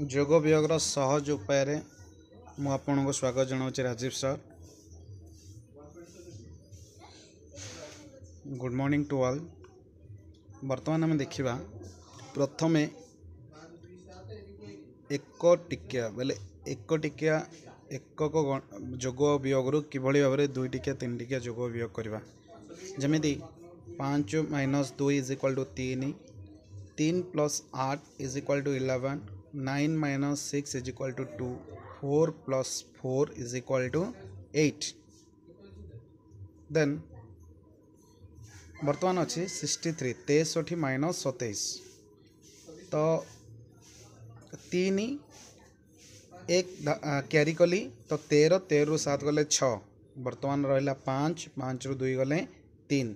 जोग वियोगर सहज उपाय मु आपको स्वागत जनाऊँ Rajiv sir. Good morning to all. वर्तमान आम देखा प्रथम एक टिकिया बोले एक टिकिया एकक जोग वियोग किभली भाव में 2 टिकिया 3 टिकिया जोग वियोग करवा। जमी 5 - 2 = 3, 3 + 8 = 11, 9 - 6 = 2, 4 + 4 = 8। देन बर्तमान अच्छी 63 63 - 27 तो 3 एक क्यारी कली तो 13 13 रु 7 गले 6। बर्तमान रहा 5 5 रु 2 गले 3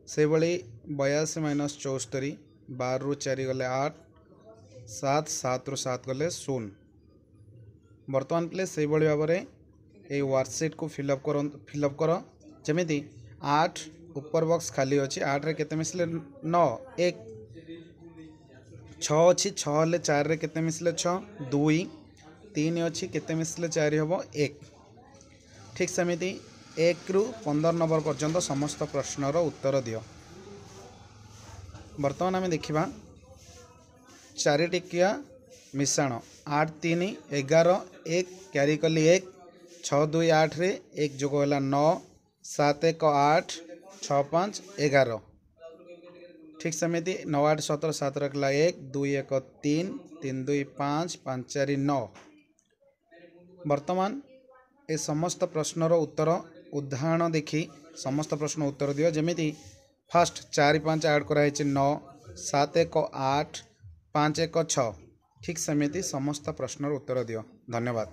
से भली 82 - 74 12 रु 4 गले 8 7 7 रु 7 गले 0। बर्तमान प्ले से भाव में ये वर्कशीट को फिलअप कर जमी 8 ऊपर बॉक्स खाली अच्छी 8 रे केते मिसले 9 1 6 अच्छी 6 हेल्ले 4 रे केते मिसले 6 2 3 अच्छी केते मिसले 4 हम 1। ठीक सेमिति 1 रु 15 नंबर पर्यंत समस्त प्रश्नर उत्तर दियो। बर्तमान आम देखा 4 टिकिया मिश्रण 8 3 11 1 क्यारी कली 1 6 2 8 रे 1 जोग है 9 7 1 8 6 5 11। ठीक सेमिति 9 8 17 7 रखला 1 2 1 3 3 2 5 5 4 9। वर्तमान ए समस्त प्रश्नर उत्तर उदाहरण देखी समस्त प्रश्न उत्तर दियो। जमी फास्ट 4 5 ऐड कराई 9 7 1 8 5 1 6। ठीक सेमिति समस्त प्रश्नर उत्तर दियो। धन्यवाद।